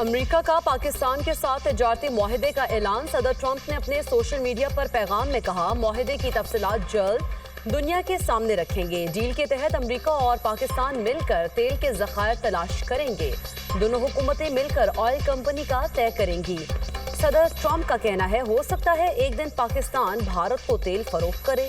امریکہ کا پاکستان کے ساتھ تجارتی معاہدے کا اعلان۔ صدر ٹرمپ نے اپنے سوشل میڈیا پر پیغام میں کہا معاہدے کی تفصیلات جلد دنیا کے سامنے رکھیں گے۔ ڈیل کے تحت امریکہ اور پاکستان مل کر تیل کے ذخائر تلاش کریں گے۔ دونوں حکومتیں مل کر آئل کمپنی کا طے کریں گی۔ صدر ٹرمپ کا کہنا ہے ہو سکتا ہے ایک دن پاکستان بھارت کو تیل فروخت کرے۔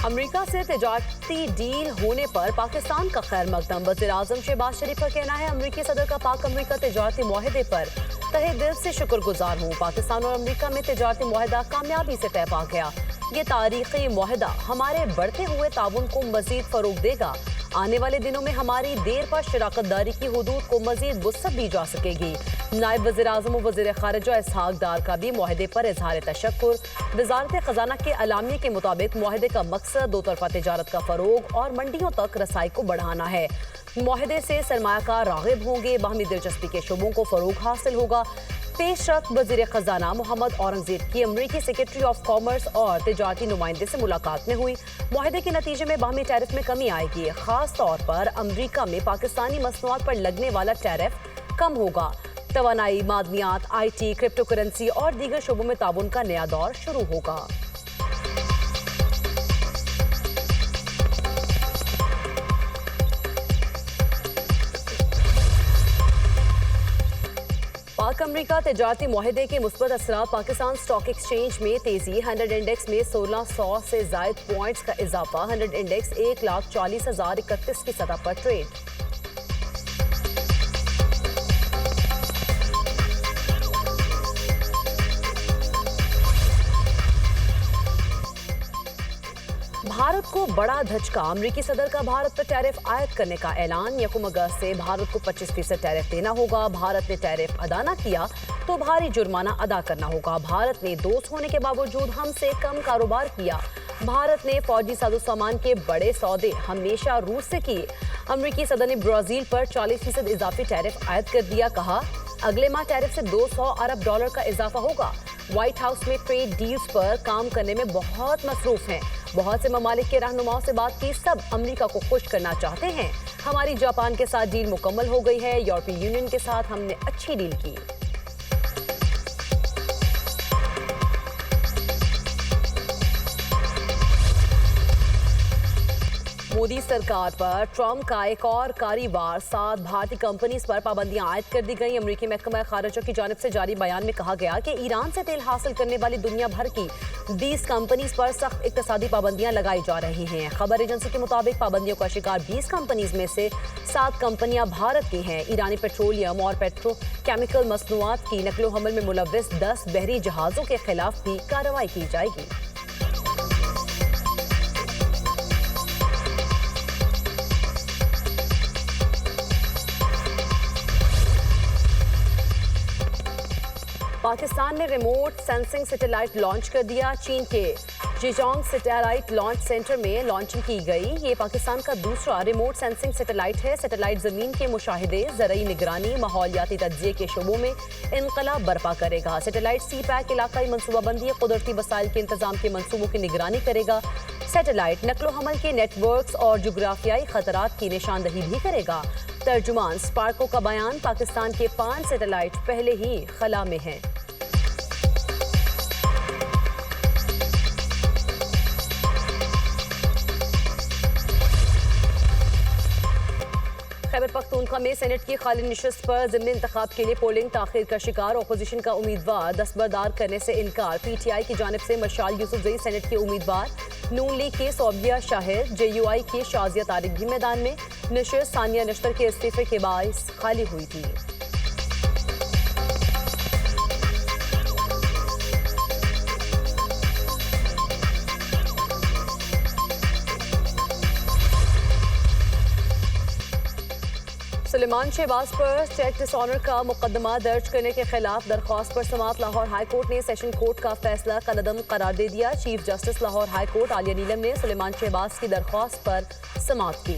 امریکہ سے تجارتی ڈیل ہونے پر پاکستان کا خیر مقدم۔ وزیر اعظم شہباز شریف کا کہنا ہے امریکی صدر کا پاک امریکہ تجارتی معاہدے پر تہہ دل سے شکر گزار ہوں۔ پاکستان اور امریکہ میں تجارتی معاہدہ کامیابی سے طے پا گیا۔ یہ تاریخی معاہدہ ہمارے بڑھتے ہوئے تعاون کو مزید فروغ دے گا۔ آنے والے دنوں میں ہماری دیر پا شراکت داری کی حدود کو مزید وسعت دی جا سکے گی۔ نائب وزیر اعظم و وزیر خارجہ اسحاق ڈار کا بھی معاہدے پر اظہار تشکر۔ وزارت خزانہ کے اعلامیے کے مطابق معاہدے کا مقصد دو طرفہ تجارت کا فروغ اور منڈیوں تک رسائی کو بڑھانا ہے۔ معاہدے سے سرمایہ کار راغب ہوں گے، باہمی دلچسپی کے شعبوں کو فروغ حاصل ہوگا۔ پیش رفت وزیر خزانہ محمد اورنگزیب کی امریکی سیکرٹری آف کامرس اور تجارتی نمائندے سے ملاقات میں ہوئی۔ معاہدے کے نتیجے میں باہمی ٹیرف میں کمی آئے گی، خاص طور پر امریکہ میں پاکستانی مصنوعات پر لگنے والا ٹیرف کم ہوگا۔ توانائی، معدنیات، آئی ٹی، کرپٹو کرنسی اور دیگر شعبوں میں تعاون کا نیا دور شروع ہوگا۔ پاک امریکہ تجارتی معاہدے کے مثبت اثرات۔ پاکستان اسٹاک ایکسچینج میں تیزی۔ 100 انڈیکس میں 1600 سے زائد پوائنٹس کا اضافہ۔ 100 انڈیکس 1,40,031 کی سطح پر ٹریڈ۔ بھارت کو بڑا دھچکا۔ امریکی صدر کا بھارت پر ٹیرف عائد کرنے کا اعلان۔ 1 اگست سے بھارت کو 25% ٹیرف دینا ہوگا۔ بھارت نے ٹیرف ادا نہ کیا تو بھاری جرمانہ ادا کرنا ہوگا۔ بھارت نے دوست ہونے کے باوجود ہم سے کم کاروبار کیا۔ بھارت نے فوجی ساز و سامان کے بڑے سودے ہمیشہ روس سے کیے۔ امریکی صدر نے برازیل پر 40% اضافی ٹیرف عائد کر دیا۔ کہا اگلے ماہ ٹیرف سے $200 ارب کا اضافہ ہوگا۔ وائٹ ہاؤس میں ٹریڈ ڈیلز پر کام کرنے میں بہت مصروف ہیں۔ بہت سے ممالک کے رہنماؤں سے بات کی، سب امریکہ کو خوش کرنا چاہتے ہیں۔ ہماری جاپان کے ساتھ ڈیل مکمل ہو گئی ہے۔ یورپی یونین کے ساتھ ہم نے اچھی ڈیل کی۔ مودی سرکار پر ٹرمپ کا ایک اور کاری وار۔ 7 بھارتی کمپنیز پر پابندیاں عائد کر دی گئیں۔ امریکی محکمہ خارجہ کی جانب سے جاری بیان میں کہا گیا کہ ایران سے تیل حاصل کرنے والی دنیا بھر کی 20 کمپنیز پر سخت اقتصادی پابندیاں لگائی جا رہی ہیں۔ خبر ایجنسی کے مطابق پابندیوں کا شکار 20 کمپنیز میں سے 7 کمپنیاں بھارت کی ہیں۔ ایرانی پیٹرولیم اور پیٹرو کیمیکل مصنوعات کی نقل و حمل میں ملوث 10 بحری جہازوں کے خلاف بھی کارروائی کی جائے گی۔ پاکستان نے ریموٹ سینسنگ سیٹلائٹ لانچ کر دیا۔ چین کے جیجونگ سیٹلائٹ لانچ سینٹر میں لانچنگ کی گئی۔ یہ پاکستان کا دوسرا ریموٹ سینسنگ سیٹلائٹ ہے۔ سیٹلائٹ زمین کے مشاہدے، زرعی نگرانی، ماحولیاتی تجزیے کے شعبوں میں انقلاب برپا کرے گا۔ سیٹلائٹ سی پیک علاقائی منصوبہ بندی، قدرتی وسائل کے انتظام کے منصوبوں کی نگرانی کرے گا۔ سیٹلائٹ نقل و حمل کے نیٹ ورکس اور جغرافیائی خطرات کی نشاندہی بھی کرے گا۔ ترجمان سپارکو کا بیان۔ پاکستان کے 5 سیٹلائٹ پہلے ہی خلا میں ہیں۔ خیبر پختونخوا میں سینٹ کی خالی نشست پر ضمنی انتخاب کے لیے پولنگ تاخیر کا شکار۔ اپوزیشن کا امیدوار دستبردار کرنے سے انکار۔ پی ٹی آئی کی جانب سے مشال یوسفزئی سینٹ کے امیدوار۔ نون لیگ کی صوبیہ شاہد، جے یو آئی کی شازیہ طارق بھی میدان میں۔ نشست ثانیہ نشتر کے استعفے کے باعث خالی ہوئی تھی۔ سلیمان شہباز پر چیک ڈس آنر کا مقدمہ درج کرنے کے خلاف درخواست پر سماعت۔ لاہور ہائی کورٹ نے سیشن کورٹ کا فیصلہ کالعدم قرار دے دیا۔ Chief justice Lahore high court Aalia Neelum نے سلیمان شہباز کی درخواست پر سماعت کی۔